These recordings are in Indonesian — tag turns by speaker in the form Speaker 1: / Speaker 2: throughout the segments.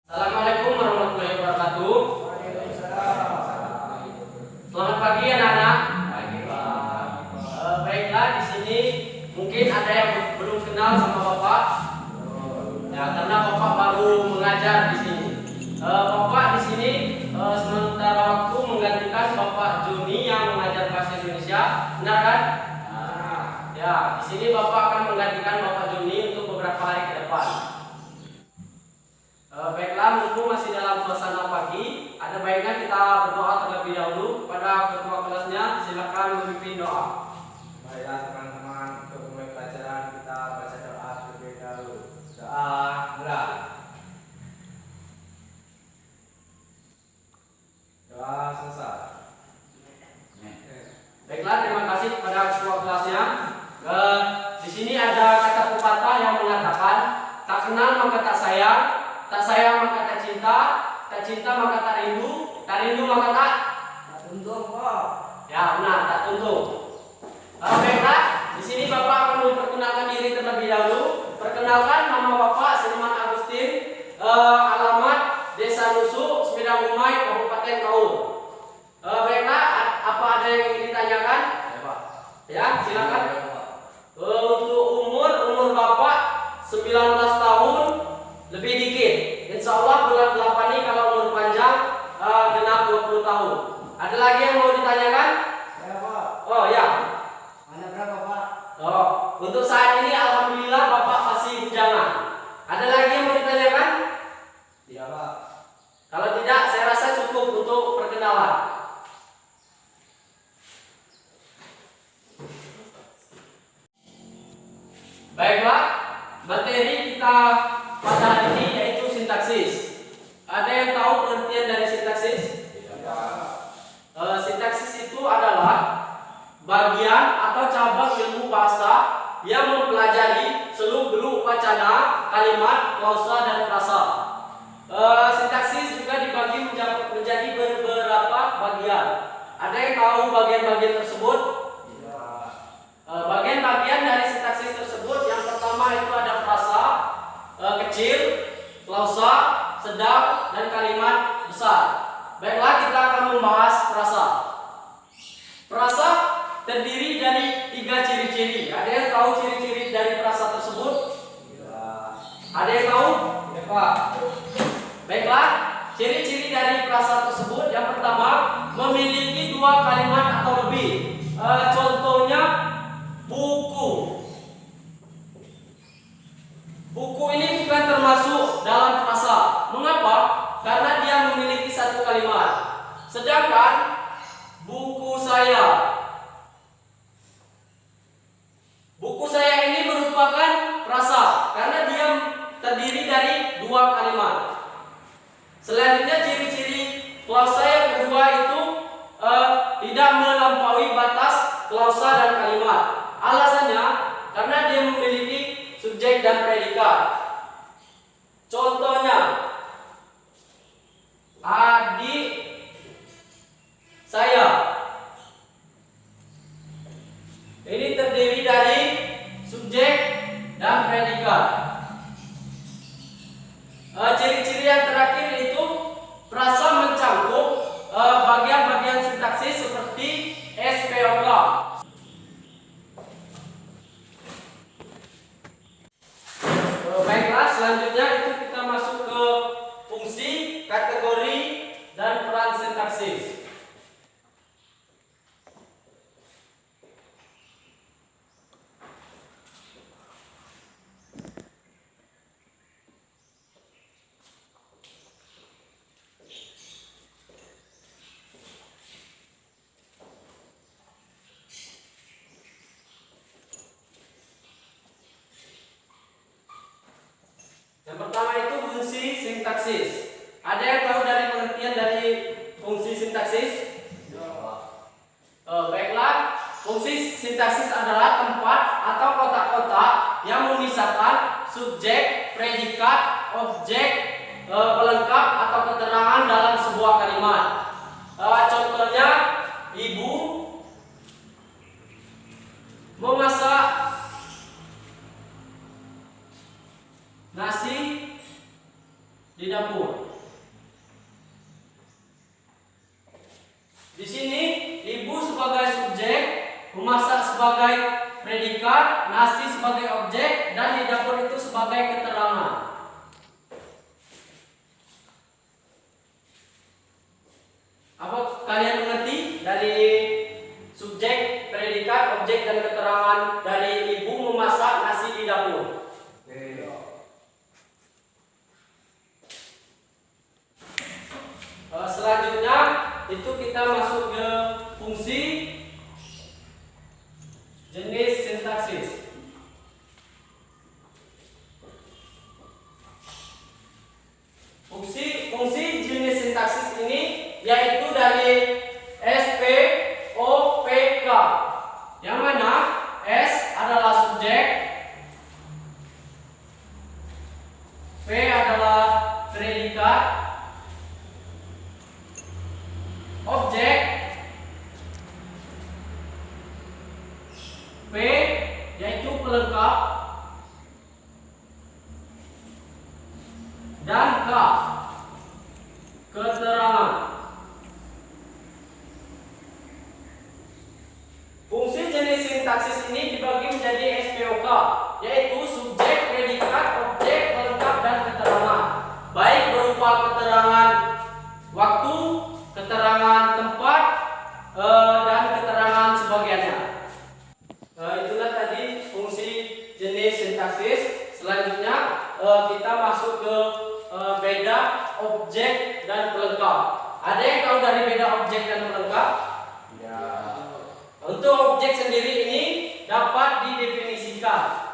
Speaker 1: Assalamualaikum warahmatullahi wabarakatuh. Selamat pagi anak-anak. Baiklah, di sini mungkin ada yang belum kenal sama Bapak. Ya, karena Bapak baru mengajar di sini. Bapak di sini sementara waktu menggantikan Bapak Juni yang mengajar bahasa Indonesia. Benar kan? Ya, di sini Bapak akan menggantikan Bapak Juni untuk beberapa hari ke depan. Baiklah, mumpung masih dalam suasana pagi, ada baiknya kita berdoa terlebih dahulu kepada ketua kelasnya. Silakan memimpin doa.
Speaker 2: Baiklah teman-teman, untuk mulai pelajaran kita baca doa terlebih dahulu. Doa mulai. Doa selesai.
Speaker 1: Baiklah, terima kasih kepada ketua kelasnya. Di sini ada kata pepatah yang mengatakan, tak kenal maka tak sayang. Tak sayang maka tak cinta, tak cinta maka tak rindu maka tak
Speaker 2: tuntung kok.
Speaker 1: ya benar, tak tuntung. Baiklah, di sini Bapak akan memperkenalkan diri terlebih dahulu. Perkenalkan, nama Bapak Sulaiman Agustin, alamat Desa Nusu, Semedang Umay, Kabupaten Kaur. Baiklah, apa ada yang ingin ditanyakan?
Speaker 2: Ya Pak.
Speaker 1: Ya, silakan.
Speaker 2: Ya, Pak.
Speaker 1: Untuk umur Bapak 19 tahun lebih dikit. Insya Allah bulan 8 ini kalau umur panjang genap 20 tahun. Ada lagi yang mau ditanyakan?
Speaker 2: Ya Pak.
Speaker 1: Oh ya.
Speaker 2: Mana berapa Pak?
Speaker 1: Oh, untuk saat ini alhamdulillah Bapak masih bujangan. Ada lagi yang mau ditanyakan?
Speaker 2: Tidak Pak.
Speaker 1: Kalau tidak, saya rasa cukup untuk perkenalan. Baiklah, materi kita pada hari ini yaitu sintaksis. Ada yang tahu pengertian dari sintaksis? Sintaksis itu adalah bagian atau cabang ilmu bahasa yang mempelajari seluk-beluk wacana, kalimat, klausa, dan frasa. Sintaksis juga dibagi menjadi beberapa bagian. Ada yang tahu bagian-bagian tersebut? Bagian-bagian dari sintaksis tersebut, yang pertama itu ada frasa kecil, klausa, sedang, dan kalimat besar. Baiklah, kita akan membahas frasa. Frasa terdiri dari 3 ciri-ciri. Ada yang tahu ciri-ciri dari frasa tersebut? Ada yang tahu?
Speaker 2: Ya Pak.
Speaker 1: Baiklah, ciri-ciri dari frasa tersebut, yang pertama memiliki 2 kalimat atau lebih. Contohnya buku. Buku ini bukan termasuk dalam frasa. Mengapa? Karena dia memiliki 1 kalimat. Sedangkan buku saya. Buku saya ini merupakan frasa karena dia terdiri dari 2 kalimat. Selanjutnya ciri-ciri klausa yang kedua itu tidak melampaui batas klausa dan kalimat. Alasannya karena dia memiliki subjek dan predikat. Contohnya, adik saya. Ini terdiri dari subjek dan predikat. Ciri-ciri yang terakhir itu frasa mencangkup bagian-bagian sintaksis seperti SPOK. Baiklah, selanjutnya itu kita masuk ke fungsi, kategori, dan peran sintaksis. Yang pertama itu fungsi sintaksis. Ada yang tahu dari pengertian dari fungsi sintaksis? Baiklah, fungsi sintaksis adalah tempat atau kotak-kotak yang memisahkan subjek, predikat, objek, pelengkap atau keterangan dalam sebuah kalimat. Contohnya, ibu memasak nasi di dapur. Di sini ibu sebagai subjek, memasak sebagai predikat, nasi sebagai objek, dan di dapur itu sebagai keterangan. Apa kalian mengerti dari subjek, predikat, objek, dan keterangan dari ibu memasak nasi di dapur? Selanjutnya itu kita masuk ke fungsi jenis sintaksis. Fungsi jenis sintaksis ini yaitu dari SPOPK, yang mana S adalah subjek, P adalah predikat, objek, P yaitu pelengkap, dan K keterangan. Fungsi jenis sintaksis ini dibagi menjadi SPOK, yaitu subjek, predikat, objek, pelengkap, dan keterangan, baik berupa keterangan waktu, keterangan tempat, dan keterangan sebagiannya. Itulah tadi fungsi jenis sintaksis. Selanjutnya kita masuk ke beda objek dan pelengkap. Ada yang tahu dari beda objek dan pelengkap?
Speaker 2: Ya.
Speaker 1: Untuk objek sendiri ini dapat didefinisikan.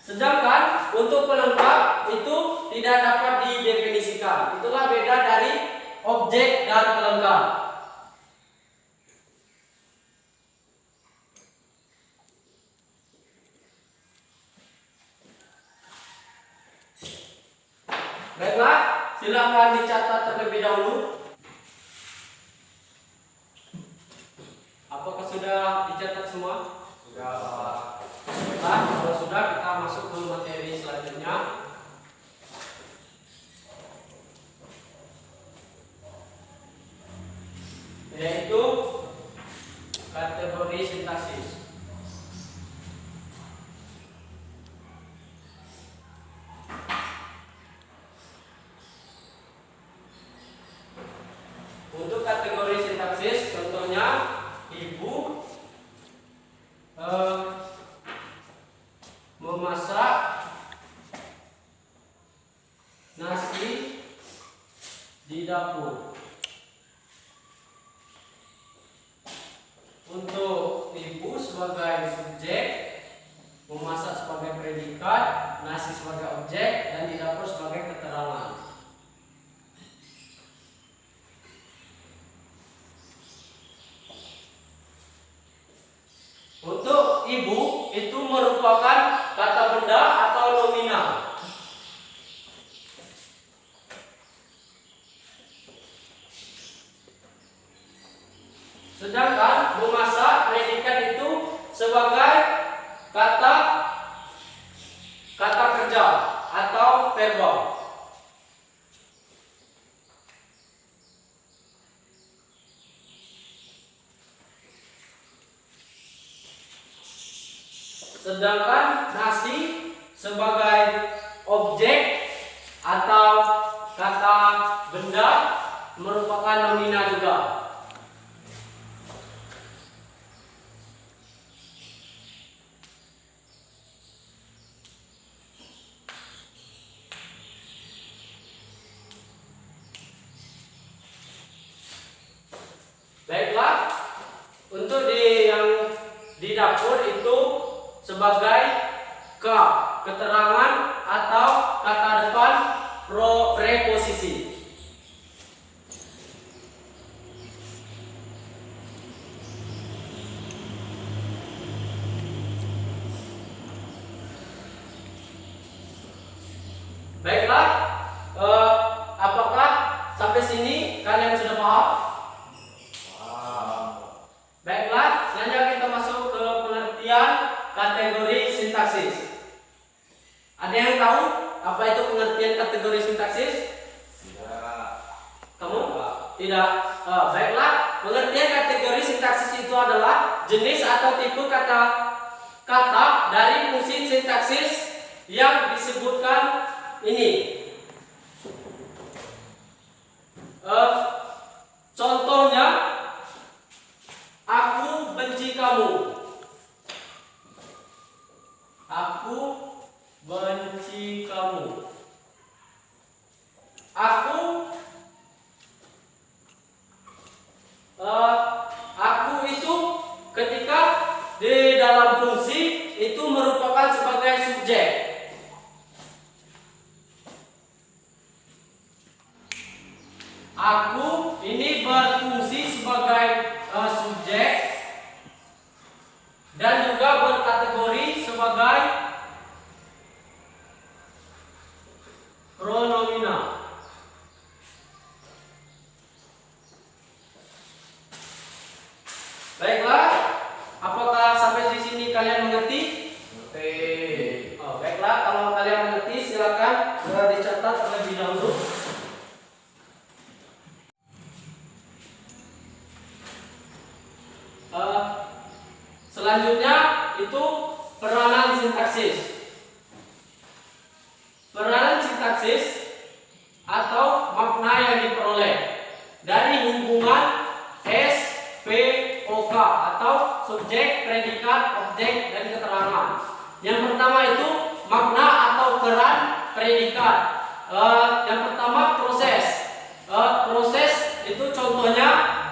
Speaker 1: Sedangkan untuk pelengkap itu tidak dapat didefinisikan. Itulah beda dari objek dan pelengkap. Baiklah, silakan dicatat terlebih dahulu. Apakah sudah dicatat semua?
Speaker 2: Sudah, Pak.
Speaker 1: Baiklah, kalau sudah kita masuk ke materi selanjutnya. Yaitu kategori sintaksis. Untuk kategori sintaksis, contohnya ibu memasak nasi di dapur. Untuk ibu sebagai subjek, memasak sebagai predikat, nasi sebagai objek, dan di dapur sebagai keterangan. Untuk ibu itu merupakan kata benda atau nominal. Sedangkan memasak predikat itu sebagai kata kerja atau verbal. Sedangkan nasi sebagai objek atau kata benda merupakan nominal juga. Baiklah, untuk yang di dapur itu sebagai keterangan atau kata depan preposisi. Baiklah, apakah sampai sini kalian sudah paham? Baiklah, selanjutnya kita masuk Baiklah, pengertian kategori sintaksis itu adalah jenis atau tipe kata dari fungsi sintaksis yang disebutkan ini. Contohnya, aku benci kamu. Aku benci kamu. Aku itu ketika di dalam fungsi itu merupakan sebagai subjek. Aku ini berfungsi sebagai subjek dan juga berkategori sebagai pronomina. Baiklah, apakah sampai di sini kalian mengerti?
Speaker 2: Mengerti.
Speaker 1: Oh, baiklah, kalau kalian mengerti silakan dicatat terlebih dahulu. Selanjutnya itu peranan sintaksis. Peranan sintaksis atau makna yang diperoleh dari hubungan SPOK atau subjek, predikat, objek, dan keterangan. Yang pertama itu makna atau peran predikat. Yang pertama proses. Proses itu contohnya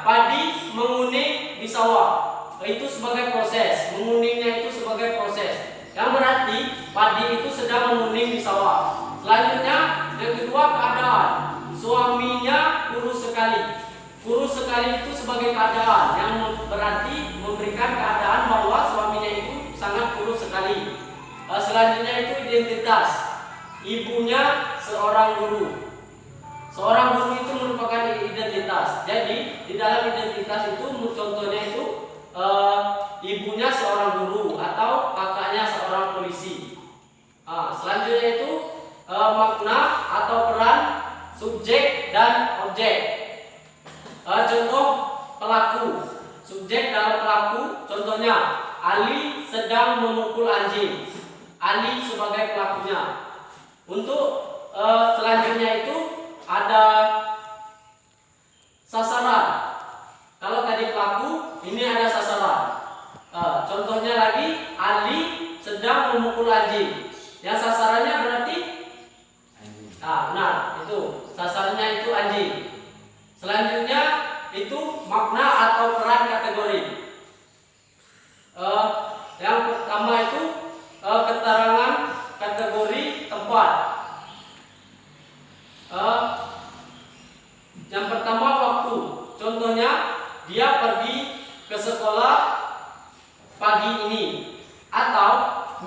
Speaker 1: padi menguning di sawah. Itu sebagai proses, menguningnya itu sebagai proses. Yang berarti padi itu sedang menguning di sawah. Selanjutnya yang kedua keadaan. Suaminya kurus sekali. Kurus sekali itu sebagai keadaan yang berarti memberikan keadaan bahwa suaminya itu sangat kurus sekali. Selanjutnya itu identitas. Ibunya seorang guru. Seorang guru itu merupakan identitas. Jadi di dalam identitas itu contohnya itu ibunya seorang guru atau kakaknya seorang polisi. Selanjutnya itu makna atau peran subjek dan objek. Contoh pelaku. Subjek dalam pelaku contohnya Ali sedang memukul anjing. Ali sebagai pelakunya. Untuk selanjutnya itu ada sasaran. Kalau tadi pelaku, ini ada sasaran. Contohnya lagi, Ali sedang memukul anjing. Yang sasarannya berarti benar, itu sasarannya itu anjing. Selanjutnya itu makna atau peran kategori. Yang pertama itu keterangan kategori tempat. Yang pertama waktu. Contohnya dia pergi ke sekolah pagi ini, atau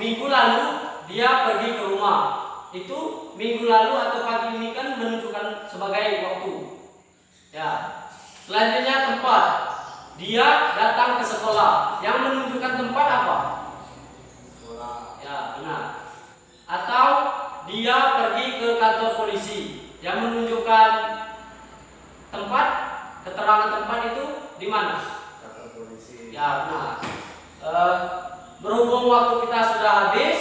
Speaker 1: minggu lalu dia pergi ke rumah. Itu minggu lalu atau pagi ini kan menunjukkan sebagai waktu. Ya. Selanjutnya tempat. Dia datang ke sekolah. Yang menunjukkan tempat apa?
Speaker 2: Sekolah.
Speaker 1: Ya, benar. Atau dia pergi ke kantor polisi. Yang menunjukkan tempat, keterangan tempat itu di mana?
Speaker 2: Kantor polisi.
Speaker 1: Ya, benar. Berhubung waktu kita sudah habis,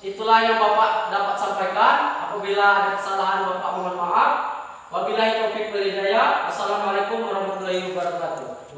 Speaker 1: itulah yang Bapak dapat sampaikan. Apabila ada kesalahan Bapak mohon maaf. Wabillahi taufiq wal hidayah. Assalamualaikum warahmatullahi wabarakatuh.